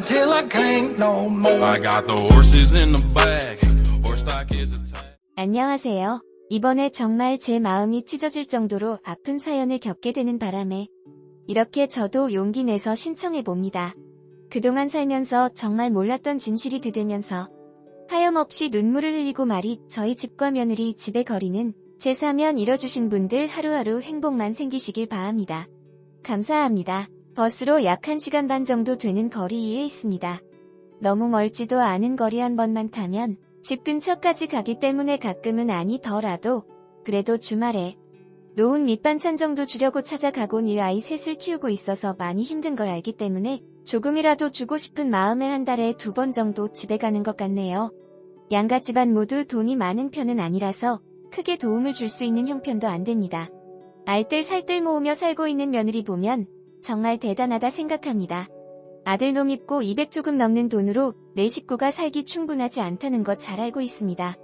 till I can't no more. I got the horses in the back. Horse stock is attached. 안녕하세요. 이번에 정말 제 마음이 찢어질 정도로 아픈 사연을 겪게 되는 바람에 이렇게 저도 용기 내서 신청해봅니다. 그동안 살면서 정말 몰랐던 진실이 드들면서 하염없이 눈물을 흘리고 말이 저희 집과 며느리 집에 거리는 제 사면 잃어주신 분들 하루하루 행복만 생기시길 바랍니다. 감사합니다. 버스로 약 1시간 반 정도 되는 거리에 있습니다. 너무 멀지도 않은 거리 한 번만 타면 집 근처까지 가기 때문에 가끔은 아니더라도 그래도 주말에 노은 밑반찬 정도 주려고 찾아가곤 이 아이 셋을 키우고 있어서 많이 힘든 걸 알기 때문에 조금이라도 주고 싶은 마음에 한 달에 2번 정도 집에 가는 것 같네요. 양가 집안 모두 돈이 많은 편은 아니라서 크게 도움을 줄 수 있는 형편도 안 됩니다. 알뜰살뜰 모으며 살고 있는 며느리 보면 정말 대단하다 생각합니다. 아들놈 입고 200 조금 넘는 돈으로 내 식구가 살기 충분하지 않다는 거 잘 알고 있습니다.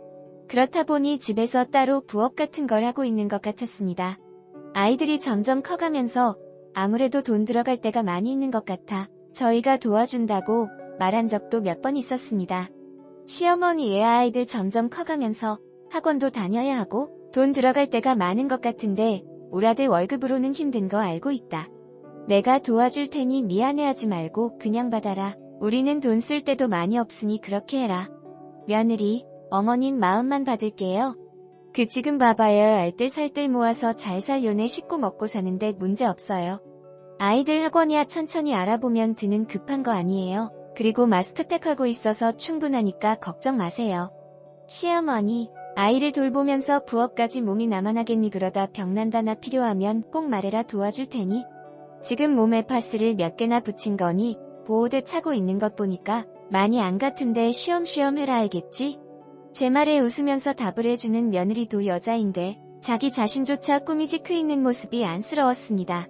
그렇다 보니 집에서 따로 부업 같은 걸 하고 있는 것 같았습니다. 아이들이 점점 커가면서 아무래도 돈 들어갈 때가 많이 있는 것 같아 저희가 도와준다고 말한 적도 몇 번 있었습니다. 시어머니 애 아이들 점점 커가면서 학원도 다녀야 하고 돈 들어갈 때가 많은 것 같은데 우리 아들 월급으로는 힘든 거 알고 있다. 내가 도와줄 테니 미안해하지 말고 그냥 받아라. 우리는 돈 쓸 때도 많이 없으니 그렇게 해라. 며느리, 어머님 마음만 받을게요. 그 지금 봐봐요. 알뜰살뜰 모아서 잘 살려내 식구 먹고 사는데 문제 없어요. 아이들 학원이야 천천히 알아보면 드는 급한 거 아니에요. 그리고 마스터텍 하고 있어서 충분하니까 걱정 마세요. 시어머니, 아이를 돌보면서 부업까지 몸이 나만하겠니? 그러다 병난다나 필요하면 꼭 말해라. 도와줄 테니. 지금 몸에 파스를 몇 개나 붙인 거니 보호대 차고 있는 것 보니까 많이 안 같은데 쉬엄쉬엄 해라 알겠지? 제 말에 웃으면서 답을 해주는 며느리도 여자인데 자기 자신조차 꾸미지 크 있는 모습이 안쓰러웠습니다.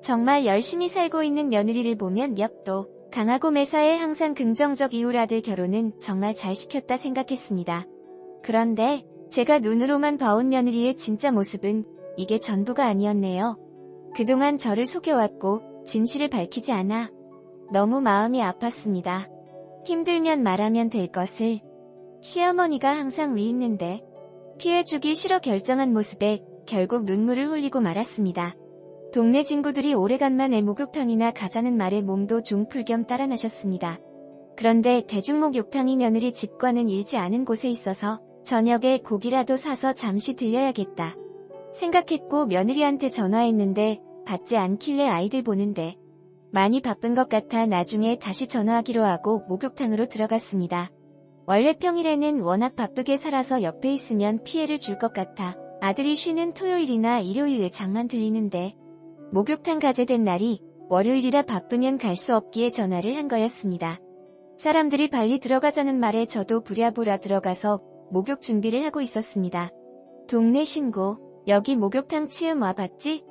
정말 열심히 살고 있는 며느리를 보면 력도 강하고 매사에 항상 긍정적 이웃 아들 결혼은 정말 잘 시켰다 생각했습니다. 그런데 제가 눈으로만 봐온 며느리의 진짜 모습은 이게 전부가 아니었네요. 그동안 저를 속여왔고 진실을 밝히지 않아 너무 마음이 아팠습니다. 힘들면 말하면 될 것을 시어머니가 항상 위 있는데 피해주기 싫어 결정한 모습에 결국 눈물을 흘리고 말았습니다. 동네 친구들이 오래간만에 목욕탕이나 가자는 말에 몸도 종풀 겸 따라 나셨습니다. 그런데 대중목욕탕이 며느리 집과는 일지 않은 곳에 있어서 저녁에 고기라도 사서 잠시 들려야겠다 생각했고 며느리한테 전화했는데 받지 않길래 아이들 보는데 많이 바쁜 것 같아 나중에 다시 전화하기로 하고 목욕탕으로 들어갔습니다. 원래 평일에는 워낙 바쁘게 살아서 옆에 있으면 피해를 줄 것 같아 아들이 쉬는 토요일이나 일요일에 장만 들리는데 목욕탕 가게 된 날이 월요일이라 바쁘면 갈 수 없기에 전화를 한 거였습니다. 사람들이 빨리 들어가자는 말에 저도 부랴부랴 들어가서 목욕 준비를 하고 있었습니다. 동네 신고, 여기 목욕탕 처음 와봤지?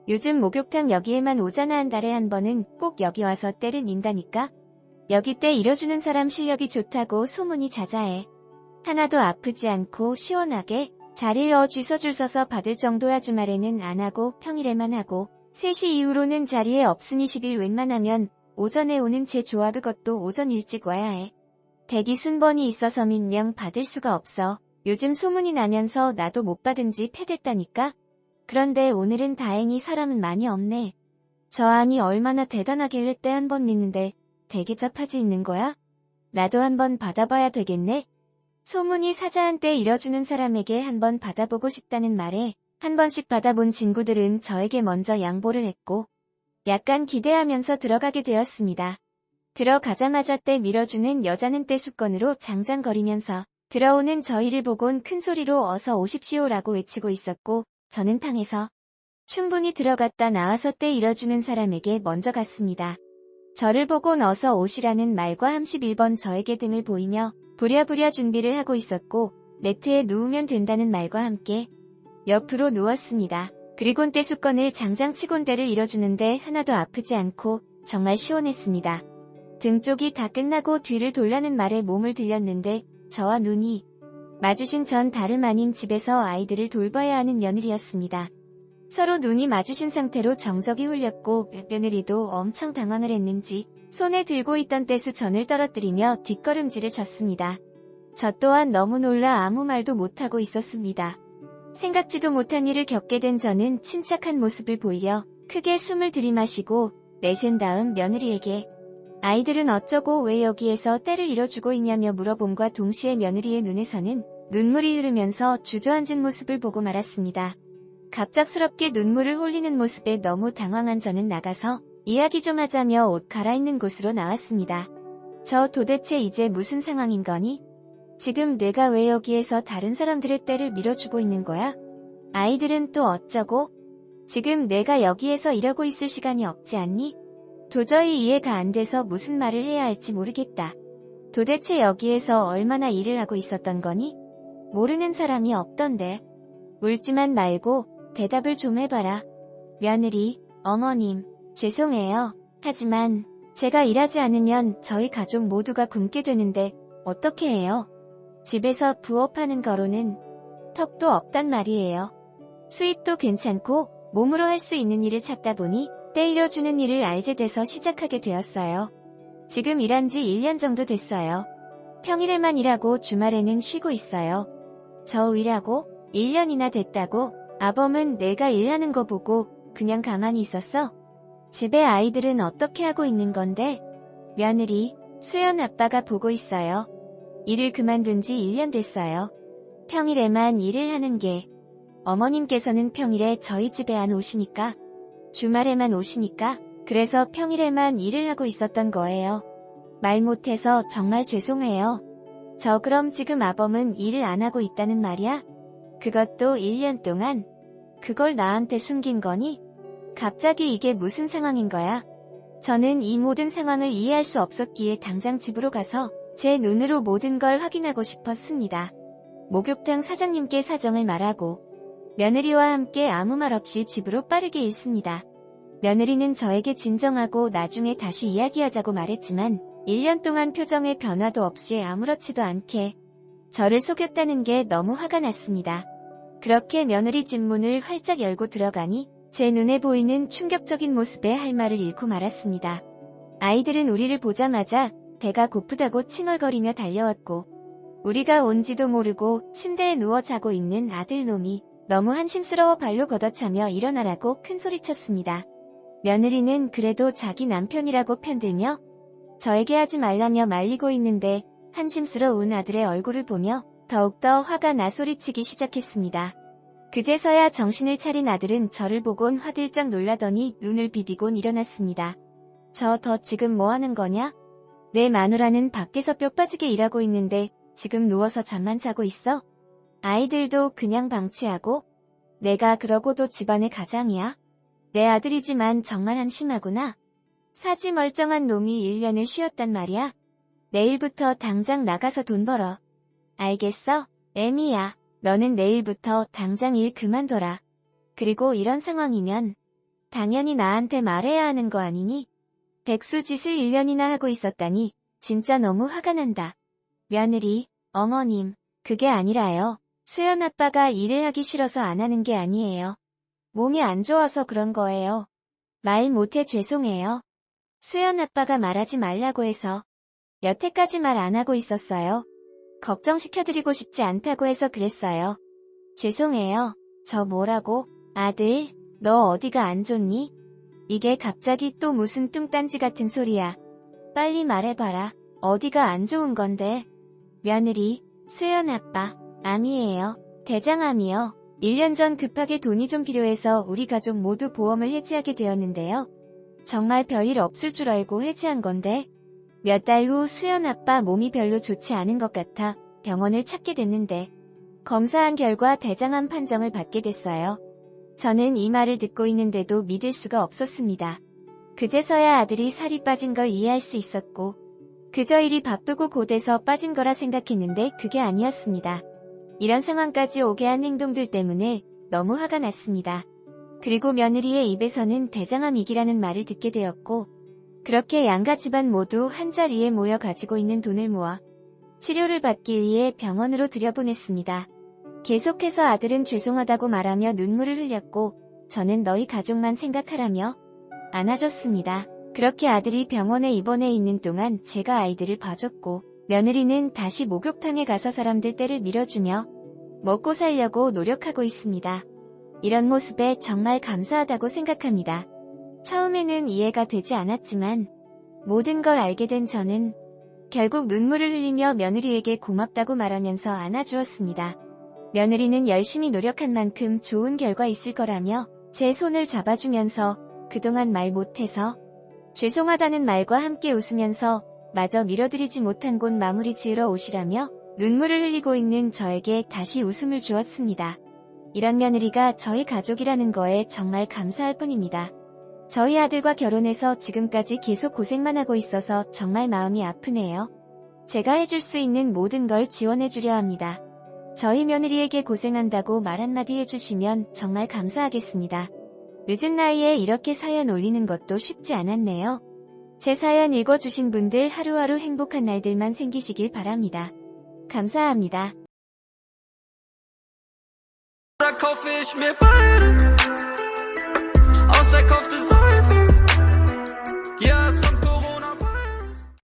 요즘 목욕탕 여기에만 오잖아. 한 달에 한 번은 꼭 여기 와서 때를 민다니까? 여기 때 일어주는 사람 실력이 좋다고 소문이 자자해. 하나도 아프지 않고 시원하게 잘 일어주서 줄 서서 받을 정도야. 주말에는 안 하고 평일에만 하고 3시 이후로는 자리에 없으니 10일 웬만하면 오전에 오는 제 좋아. 그것도 오전 일찍 와야 해. 대기 순번이 있어서 민명 받을 수가 없어. 요즘 소문이 나면서 나도 못 받은 지 패됐다니까? 그런데 오늘은 다행히 사람은 많이 없네. 저 안이 얼마나 대단하길래 때 한 번 믿는데 대기잡하지 있는 거야? 나도 한번 받아봐야 되겠네? 소문이 사자한 때 일어주는 사람에게 한번 받아보고 싶다는 말에 한 번씩 받아본 친구들은 저에게 먼저 양보를 했고 약간 기대하면서 들어가게 되었습니다. 들어가자마자 때 밀어주는 여자는 떼수건으로 장장거리면서 들어오는 저희를 보곤 큰 소리로 어서 오십시오라고 외치고 있었고 저는 탕에서 충분히 들어갔다 나와서 때 일어주는 사람에게 먼저 갔습니다. 저를 보곤 어서 오시라는 말과 31번 저에게 등을 보이며 부랴부랴 준비를 하고 있었고 매트에 누우면 된다는 말과 함께 옆으로 누웠습니다. 그리곤 떼수건을 장장 치곤 때를 일어주는데 하나도 아프지 않고 정말 시원했습니다. 등 쪽이 다 끝나고 뒤를 돌라는 말에 몸을 들렸는데 저와 눈이 마주신 전 다름 아닌 집에서 아이들을 돌봐야 하는 며느리였습니다. 서로 눈이 마주신 상태로 정적이 흘렸고 며느리도 엄청 당황을 했는지 손에 들고 있던 떼수 전을 떨어뜨리며 뒷걸음질을 쳤습니다. 저 또한 너무 놀라 아무 말도 못하고 있었습니다. 생각지도 못한 일을 겪게 된 저는 침착한 모습을 보이려 크게 숨을 들이마시고 내쉰 다음 며느리에게 아이들은 어쩌고 왜 여기에서 때를 잃어주고 있냐며 물어봄과 동시에 며느리의 눈에서는 눈물이 흐르면서 주저앉은 모습을 보고 말았습니다. 갑작스럽게 눈물을 흘리는 모습에 너무 당황한 저는 나가서 이야기 좀 하자며 옷 갈아입는 곳으로 나왔습니다. 저 도대체 이제 무슨 상황인 거니? 지금 내가 왜 여기에서 다른 사람들의 때를 밀어주고 있는 거야? 아이들은 또 어쩌고? 지금 내가 여기에서 이러고 있을 시간이 없지 않니? 도저히 이해가 안 돼서 무슨 말을 해야 할지 모르겠다. 도대체 여기에서 얼마나 일을 하고 있었던 거니? 모르는 사람이 없던데. 울지만 말고 대답을 좀 해봐라. 며느리, 어머님, 죄송해요. 하지만 제가 일하지 않으면 저희 가족 모두가 굶게 되는데 어떻게 해요? 집에서 부업하는 거로는 턱도 없단 말이에요. 수입도 괜찮고 몸으로 할 수 있는 일을 찾다 보니 때 잃어주는 일을 알게 돼서 시작하게 되었어요. 지금 일한 지 1년 정도 됐어요. 평일에만 일하고 주말에는 쉬고 있어요. 저 일하고 1년이나 됐다고? 아범은 내가 일하는 거 보고 그냥 가만히 있었어? 집에 아이들은 어떻게 하고 있는 건데? 며느리, 수연 아빠가 보고 있어요. 일을 그만둔 지 1년 됐어요. 평일에만 일을 하는 게. 어머님께서는 평일에 저희 집에 안 오시니까, 주말에만 오시니까, 그래서 평일에만 일을 하고 있었던 거예요. 말 못해서 정말 죄송해요. 저 그럼 지금 아범은 일을 안 하고 있다는 말이야? 그것도 1년 동안? 그걸 나한테 숨긴 거니? 갑자기 이게 무슨 상황인 거야? 저는 이 모든 상황을 이해할 수 없었기에 당장 집으로 가서 제 눈으로 모든 걸 확인하고 싶었습니다. 목욕탕 사장님께 사정을 말하고 며느리와 함께 아무 말 없이 집으로 빠르게 일습니다. 며느리는 저에게 진정하고 나중에 다시 이야기하자고 말했지만 1년 동안 표정에 변화도 없이 아무렇지도 않게 저를 속였다는 게 너무 화가 났습니다. 그렇게 며느리 집 문을 활짝 열고 들어가니 제 눈에 보이는 충격적인 모습에 할 말을 잃고 말았습니다. 아이들은 우리를 보자마자 배가 고프다고 칭얼거리며 달려왔고 우리가 온지도 모르고 침대에 누워 자고 있는 아들놈이 너무 한심스러워 발로 걷어차며 일어나라고 큰소리쳤습니다. 며느리는 그래도 자기 남편이라고 편들며 저에게 하지 말라며 말리고 있는데 한심스러운 아들의 얼굴을 보며 더욱더 화가 나 소리치기 시작했습니다. 그제서야 정신을 차린 아들은 저를 보곤 화들짝 놀라더니 눈을 비비곤 일어났습니다. 저 지금 뭐 하는 거냐? 내 마누라는 밖에서 뼈 빠지게 일하고 있는데 지금 누워서 잠만 자고 있어? 아이들도 그냥 방치하고? 내가 그러고도 집안의 가장이야? 내 아들이지만 정말 한심하구나. 사지 멀쩡한 놈이 1년을 쉬었단 말이야. 내일부터 당장 나가서 돈 벌어. 알겠어? 애미야. 너는 내일부터 당장 일 그만둬라. 그리고 이런 상황이면 당연히 나한테 말해야 하는 거 아니니? 백수짓을 1년이나 하고 있었다니 진짜 너무 화가 난다. 며느리, 어머님, 그게 아니라요. 수연 아빠가 일을 하기 싫어서 안 하는 게 아니에요. 몸이 안 좋아서 그런 거예요. 말 못해 죄송해요. 수연 아빠가 말하지 말라고 해서 여태까지 말 안 하고 있었어요. 걱정시켜드리고 싶지 않다고 해서 그랬어요. 죄송해요. 저 뭐라고? 아들, 너 어디가 안 좋니? 이게 갑자기 또 무슨 뚱딴지 같은 소리야. 빨리 말해봐라. 어디가 안 좋은 건데? 며느리, 수연 아빠, 암이에요. 대장암이요. 1년 전 급하게 돈이 좀 필요해서 우리 가족 모두 보험을 해지하게 되었는데요. 정말 별일 없을 줄 알고 해지한 건데 몇 달 후 수연 아빠 몸이 별로 좋지 않은 것 같아 병원을 찾게 됐는데 검사한 결과 대장암 판정을 받게 됐어요. 저는 이 말을 듣고 있는데도 믿을 수가 없었습니다. 그제서야 아들이 살이 빠진 걸 이해할 수 있었고 그저 일이 바쁘고 고돼서 빠진 거라 생각했는데 그게 아니었습니다. 이런 상황까지 오게 한 행동들 때문에 너무 화가 났습니다. 그리고 며느리의 입에서는 대장암 위기라는 말을 듣게 되었고 그렇게 양가 집안 모두 한자리에 모여 가지고 있는 돈을 모아 치료를 받기 위해 병원으로 들여보냈습니다. 계속해서 아들은 죄송하다고 말하며 눈물을 흘렸고 저는 너희 가족만 생각하라며 안아줬습니다. 그렇게 아들이 병원에 입원해 있는 동안 제가 아이들을 봐줬고, 며느리는 다시 목욕탕에 가서 사람들 떼를 밀어주며 먹고 살려고 노력하고 있습니다. 이런 모습에 정말 감사하다고 생각합니다. 처음에는 이해가 되지 않았지만 모든 걸 알게 된 저는 결국 눈물을 흘리며 며느리에게 고맙다고 말하면서 안아주었습니다. 며느리는 열심히 노력한 만큼 좋은 결과 있을 거라며 제 손을 잡아주면서 그동안 말 못해서 죄송하다는 말과 함께 웃으면서 마저 밀어드리지 못한 곳 마무리 지으러 오시라며 눈물을 흘리고 있는 저에게 다시 웃음을 주었습니다. 이런 며느리가 저희 가족이라는 거에 정말 감사할 뿐입니다. 저희 아들과 결혼해서 지금까지 계속 고생만 하고 있어서 정말 마음이 아프네요. 제가 해줄 수 있는 모든 걸 지원해주려 합니다. 저희 며느리에게 고생한다고 말 한마디 해주시면 정말 감사하겠습니다. 늦은 나이에 이렇게 사연 올리는 것도 쉽지 않았네요. 제 사연 읽어주신 분들 하루하루 행복한 날들만 생기시길 바랍니다. 감사합니다. Cold fish mit beide. Aus der Kopf des